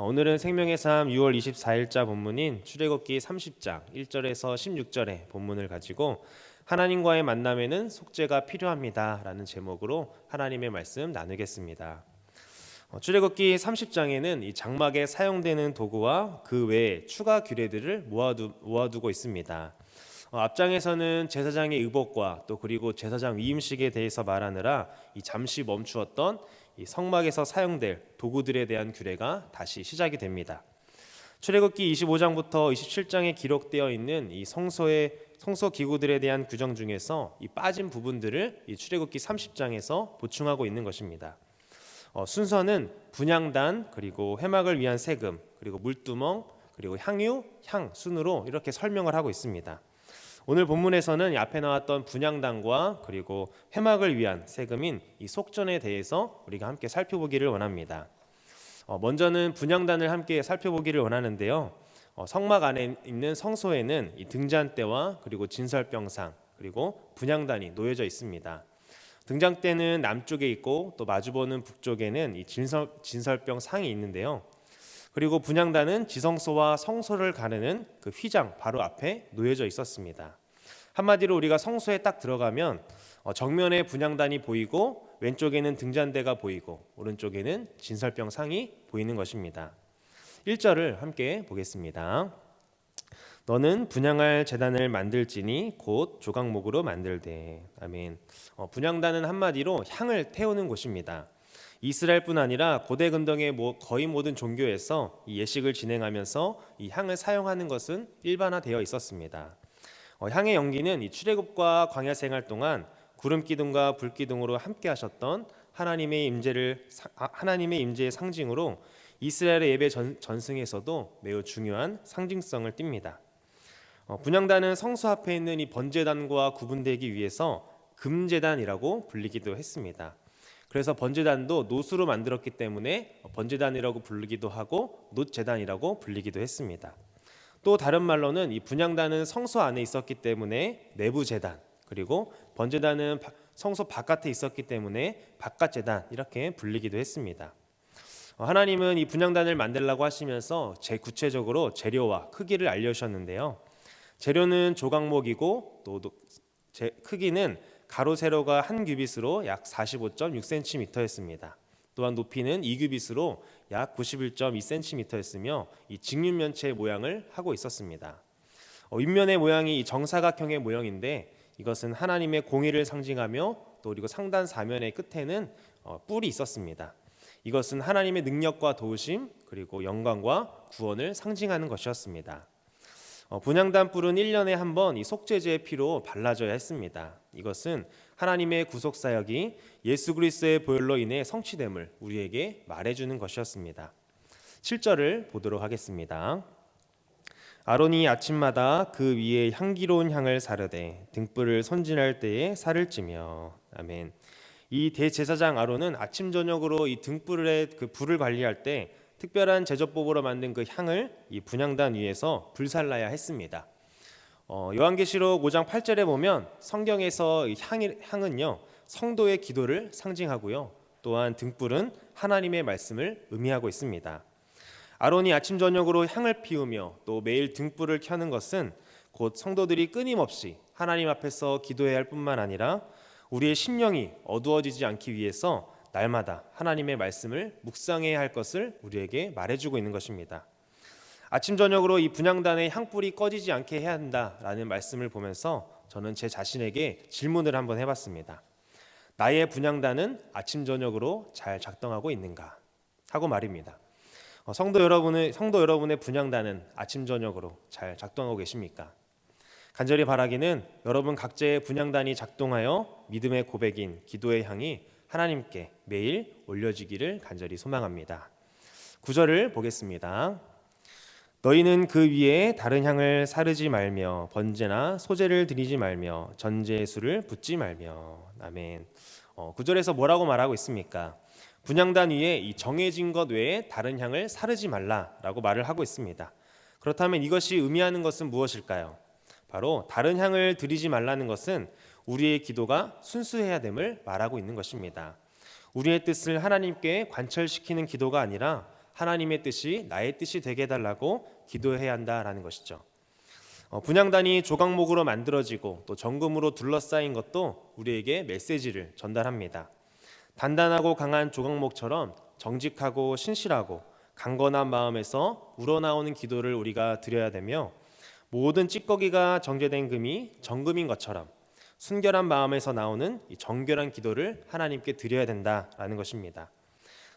오늘은 생명의 삶 6월 24일자 본문인 출애굽기 30장 1절에서 16절의 본문을 가지고 하나님과의 만남에는 속죄가 필요합니다 라는 제목으로 하나님의 말씀 나누겠습니다. 출애굽기 30장에는 이 장막에 사용되는 도구와 그 외에 추가 규례들을 모아두고 있습니다. 앞장에서는 제사장의 의복과 또 그리고 제사장 위임식에 대해서 말하느라 잠시 멈추었던 이 성막에서 사용될 도구들에 대한 규례가 다시 시작이 됩니다. 출애굽기 25장부터 27장에 기록되어 있는 이 성소 기구들에 대한 규정 중에서 이 빠진 부분들을 이 출애굽기 30장에서 보충하고 있는 것입니다. 순서는 분향단, 그리고 회막을 위한 세금, 그리고 물두멍, 그리고 향유, 향 순으로 이렇게 설명을 하고 있습니다. 오늘 본문에서는 앞에 나왔던 분향단과 그리고 회막을 위한 세금인 이 속전에 대해서 우리가 함께 살펴보기를 원합니다. 먼저는 분향단을 함께 살펴보기를 원하는데요. 성막 안에 있는 성소에는 이 등잔대와 그리고 진설병상 그리고 분향단이 놓여져 있습니다. 등잔대는 남쪽에 있고 또 마주보는 북쪽에는 이 진설병상이 있는데요. 그리고 분향단은 지성소와 성소를 가르는 그 휘장 바로 앞에 놓여져 있었습니다. 한마디로 우리가 성소에 딱 들어가면 정면에 분향단이 보이고 왼쪽에는 등잔대가 보이고 오른쪽에는 진설병상이 보이는 것입니다. 1절을 함께 보겠습니다. 너는 분향할 제단을 만들지니 곧 조각목으로 만들되. 아멘. 분향단은 한마디로 향을 태우는 곳입니다. 이스라엘뿐 아니라 고대 근동의 거의 모든 종교에서 이 예식을 진행하면서 이 향을 사용하는 것은 일반화되어 있었습니다. 향의 연기는 이 출애굽과 광야 생활 동안 구름 기둥과 불 기둥으로 함께 하셨던 하나님의 임재의 상징으로 이스라엘의 예배 전승에서도 매우 중요한 상징성을 띱니다. 분향단은 성소 앞에 있는 이 번제단과 구분되기 위해서 금제단이라고 불리기도 했습니다. 그래서 번제단도 노수로 만들었기 때문에 번제단이라고 부르기도 하고 놋제단이라고 불리기도 했습니다. 또 다른 말로는 이 분향단은 성소 안에 있었기 때문에 내부 제단, 그리고 번제단은 성소 바깥에 있었기 때문에 바깥 제단 이렇게 불리기도 했습니다. 하나님은 이 분향단을 만들라고 하시면서 구체적으로 재료와 크기를 알려주셨는데요. 재료는 조각목이고 또 크기는 가로 세로가 한 규빗으로 약 45.6cm였습니다. 또한 높이는 2규빗으로 약 91.2cm였으며 이 직육면체의 모양을 하고 있었습니다. 윗면의 모양이 정사각형의 모양인데 이것은 하나님의 공의를 상징하며 또 그리고 상단 사면의 끝에는 뿔이 있었습니다. 이것은 하나님의 능력과 도우심 그리고 영광과 구원을 상징하는 것이었습니다. 분향단 뿔은 1년에 한 번 이 속죄제의 피로 발라져야 했습니다. 이것은 하나님의 구속사역이 예수 그리스도의 보혈로 인해 성취됨을 우리에게 말해주는 것이었습니다. 7절을 보도록 하겠습니다. 아론이 아침마다 그 위에 향기로운 향을 사르되 등불을 손질할 때에 살을 찌며. 아멘. 이 대제사장 아론은 아침 저녁으로 이 등불의 그 불을 관리할 때 특별한 제조법으로 만든 그 향을 이 분향단 위에서 불살라야 했습니다. 요한계시록 5장 8절에 보면 성경에서 이 향은요 성도의 기도를 상징하고요. 또한 등불은 하나님의 말씀을 의미하고 있습니다. 아론이 아침 저녁으로 향을 피우며 또 매일 등불을 켜는 것은 곧 성도들이 끊임없이 하나님 앞에서 기도해야 할 뿐만 아니라 우리의 심령이 어두워지지 않기 위해서 날마다 하나님의 말씀을 묵상해야 할 것을 우리에게 말해주고 있는 것입니다. 아침 저녁으로 이 분향단의 향불이 꺼지지 않게 해야 한다라는 말씀을 보면서 저는 제 자신에게 질문을 한번 해봤습니다. 나의 분향단은 아침 저녁으로 잘 작동하고 있는가 하고 말입니다. 성도 여러분의 분향단은 아침 저녁으로 잘 작동하고 계십니까? 간절히 바라기는 여러분 각자의 분향단이 작동하여 믿음의 고백인 기도의 향이 하나님께 매일 올려지기를 간절히 소망합니다. 9절을 보겠습니다. 너희는 그 위에 다른 향을 사르지 말며 번제나 소제를 드리지 말며 전제의 술을 붓지 말며. 아멘. 9절에서 뭐라고 말하고 있습니까? 분향단 위에 이 정해진 것 외에 다른 향을 사르지 말라라고 말을 하고 있습니다. 그렇다면 이것이 의미하는 것은 무엇일까요? 바로 다른 향을 드리지 말라는 것은 우리의 기도가 순수해야 됨을 말하고 있는 것입니다. 우리의 뜻을 하나님께 관철시키는 기도가 아니라 하나님의 뜻이 나의 뜻이 되게 해달라고 기도해야 한다라는 것이죠. 분향단이 조각목으로 만들어지고 또 정금으로 둘러싸인 것도 우리에게 메시지를 전달합니다. 단단하고 강한 조각목처럼 정직하고 신실하고 강건한 마음에서 우러나오는 기도를 우리가 드려야 되며, 모든 찌꺼기가 정제된 금이 정금인 것처럼 순결한 마음에서 나오는 이 정결한 기도를 하나님께 드려야 된다라는 것입니다.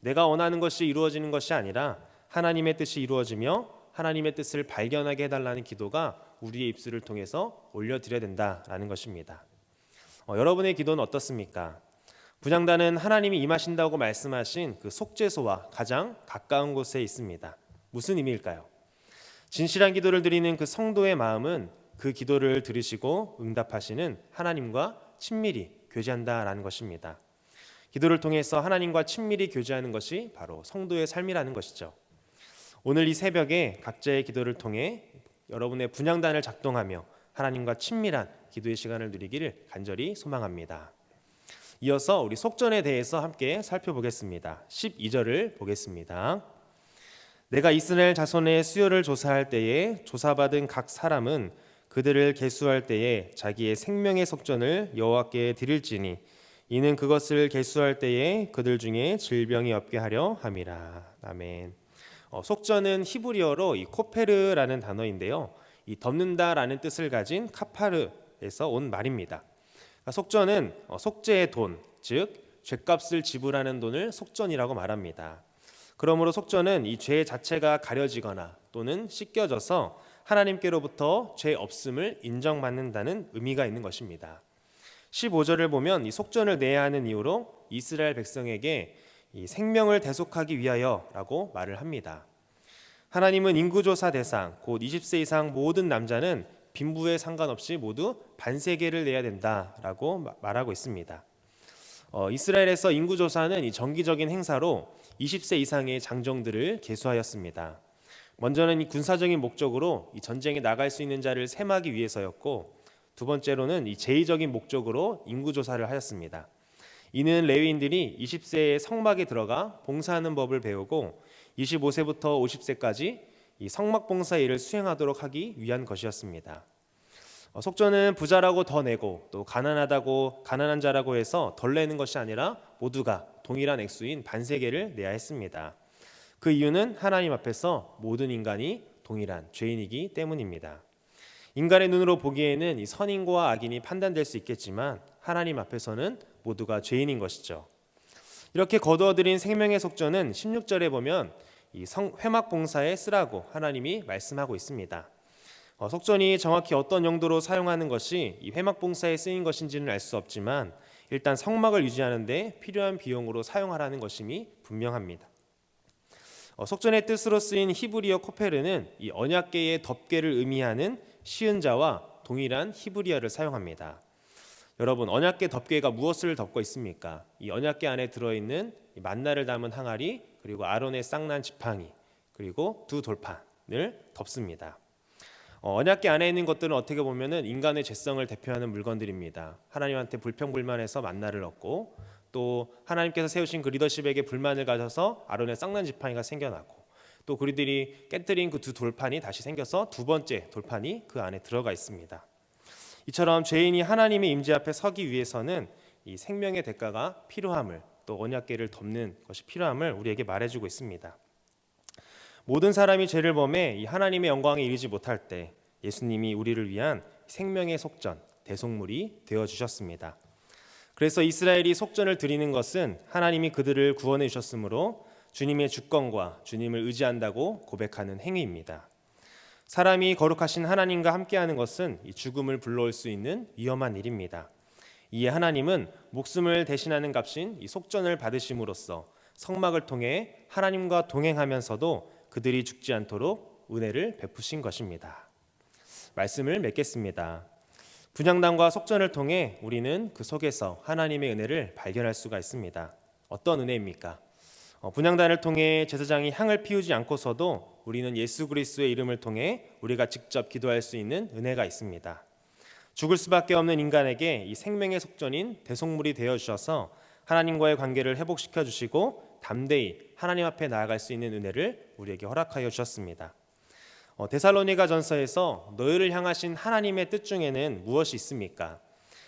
내가 원하는 것이 이루어지는 것이 아니라 하나님의 뜻이 이루어지며 하나님의 뜻을 발견하게 해달라는 기도가 우리의 입술을 통해서 올려드려야 된다라는 것입니다. 여러분의 기도는 어떻습니까? 분향단은 하나님이 임하신다고 말씀하신 그 속죄소와 가장 가까운 곳에 있습니다. 무슨 의미일까요? 진실한 기도를 드리는 그 성도의 마음은 그 기도를 들으시고 응답하시는 하나님과 친밀히 교제한다라는 것입니다. 기도를 통해서 하나님과 친밀히 교제하는 것이 바로 성도의 삶이라는 것이죠. 오늘 이 새벽에 각자의 기도를 통해 여러분의 분향단을 작동하며 하나님과 친밀한 기도의 시간을 누리기를 간절히 소망합니다. 이어서 우리 속전에 대해서 함께 살펴보겠습니다. 12절을 보겠습니다. 내가 이스라엘 자손의 수요를 조사할 때에 조사받은 각 사람은 그들을 계수할 때에 자기의 생명의 속전을 여호와께 드릴지니 이는 그것을 계수할 때에 그들 중에 질병이 없게 하려 함이라. 아멘. 속전은 히브리어로 이 코페르라는 단어인데요, 이 덮는다라는 뜻을 가진 카파르에서 온 말입니다. 속전은 속죄의 돈, 즉 죄값을 지불하는 돈을 속전이라고 말합니다. 그러므로 속전은 이 죄 자체가 가려지거나 또는 씻겨져서 하나님께로부터 죄 없음을 인정받는다는 의미가 있는 것입니다. 15절을 보면 이 속전을 내야 하는 이유로 이스라엘 백성에게 이 생명을 대속하기 위하여라고 말을 합니다. 하나님은 인구조사 대상 곧 20세 이상 모든 남자는 빈부에 상관없이 모두 반세계를 내야 된다라고 말하고 있습니다. 이스라엘에서 인구조사는 이 정기적인 행사로 20세 이상의 장정들을 계수하였습니다. 먼저는 이 군사적인 목적으로 이 전쟁에 나갈 수 있는 자를 셈하기 위해서였고, 두 번째로는 이 제의적인 목적으로 인구조사를 하였습니다. 이는 레위인들이 20세의 성막에 들어가 봉사하는 법을 배우고 25세부터 50세까지 이 성막 봉사 일을 수행하도록 하기 위한 것이었습니다. 속전은 부자라고 더 내고 또 가난하다고 가난한 자라고 해서 덜 내는 것이 아니라 모두가 동일한 액수인 반세계를 내야 했습니다. 그 이유는 하나님 앞에서 모든 인간이 동일한 죄인이기 때문입니다. 인간의 눈으로 보기에는 이 선인과 악인이 판단될 수 있겠지만 하나님 앞에서는 모두가 죄인인 것이죠. 이렇게 거두어들인 생명의 속전은 16절에 보면 이 회막 봉사에 쓰라고 하나님이 말씀하고 있습니다. 속전이 정확히 어떤 용도로 사용하는 것이 이 회막 봉사에 쓰인 것인지는 알 수 없지만 일단 성막을 유지하는 데 필요한 비용으로 사용하라는 것임이 분명합니다. 속전의 뜻으로 쓰인 히브리어 코페르는 이 언약궤의 덮개를 의미하는 시은자와 동일한 히브리어를 사용합니다. 여러분, 언약궤 덮개가 무엇을 덮고 있습니까? 이 언약궤 안에 들어있는 만나를 담은 항아리, 그리고 아론의 쌍난 지팡이, 그리고 두 돌판을 덮습니다. 언약궤 안에 있는 것들은 어떻게 보면은 인간의 죄성을 대표하는 물건들입니다. 하나님한테 불평불만해서 만나를 얻고, 또 하나님께서 세우신 그 리더십에게 불만을 가져서 아론의 쌍난 지팡이가 생겨나고, 또 그들이 깨뜨린 그 두 돌판이 다시 생겨서 두 번째 돌판이 그 안에 들어가 있습니다. 이처럼 죄인이 하나님의 임재 앞에 서기 위해서는 이 생명의 대가가 필요함을, 또 언약궤를 덮는 것이 필요함을 우리에게 말해주고 있습니다. 모든 사람이 죄를 범해 이 하나님의 영광에 이르지 못할 때 예수님이 우리를 위한 생명의 속전, 대속물이 되어주셨습니다. 그래서 이스라엘이 속전을 드리는 것은 하나님이 그들을 구원해 주셨으므로 주님의 주권과 주님을 의지한다고 고백하는 행위입니다. 사람이 거룩하신 하나님과 함께하는 것은 이 죽음을 불러올 수 있는 위험한 일입니다. 이에 하나님은 목숨을 대신하는 값인 이 속전을 받으심으로써 성막을 통해 하나님과 동행하면서도 그들이 죽지 않도록 은혜를 베푸신 것입니다. 말씀을 맺겠습니다. 분향단과 속전을 통해 우리는 그 속에서 하나님의 은혜를 발견할 수가 있습니다. 어떤 은혜입니까? 분향단을 통해 제사장이 향을 피우지 않고서도 우리는 예수 그리스도의 이름을 통해 우리가 직접 기도할 수 있는 은혜가 있습니다. 죽을 수밖에 없는 인간에게 이 생명의 속전인 대속물이 되어 주셔서 하나님과의 관계를 회복시켜 주시고 담대히 하나님 앞에 나아갈 수 있는 은혜를 우리에게 허락하여 주셨습니다. 데살로니가 전서에서 너희를 향하신 하나님의 뜻 중에는 무엇이 있습니까?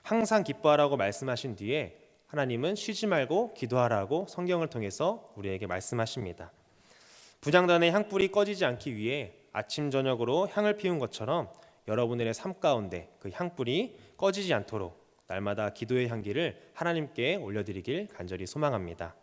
항상 기뻐하라고 말씀하신 뒤에 하나님은 쉬지 말고 기도하라고 성경을 통해서 우리에게 말씀하십니다. 분향단의 향불이 꺼지지 않기 위해 아침 저녁으로 향을 피운 것처럼 여러분들의 삶 가운데 그 향불이 꺼지지 않도록 날마다 기도의 향기를 하나님께 올려드리길 간절히 소망합니다.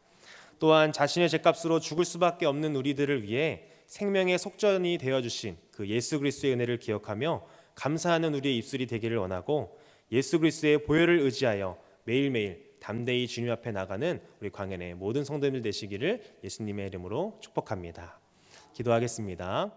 또한 자신의 죗값으로 죽을 수밖에 없는 우리들을 위해 생명의 속전이 되어주신 그 예수 그리스도의 은혜를 기억하며 감사하는 우리의 입술이 되기를 원하고 예수 그리스도의 보혈을 의지하여 매일매일 담대히 주님 앞에 나가는 우리 광연의 모든 성도님들 되시기를 예수님의 이름으로 축복합니다. 기도하겠습니다.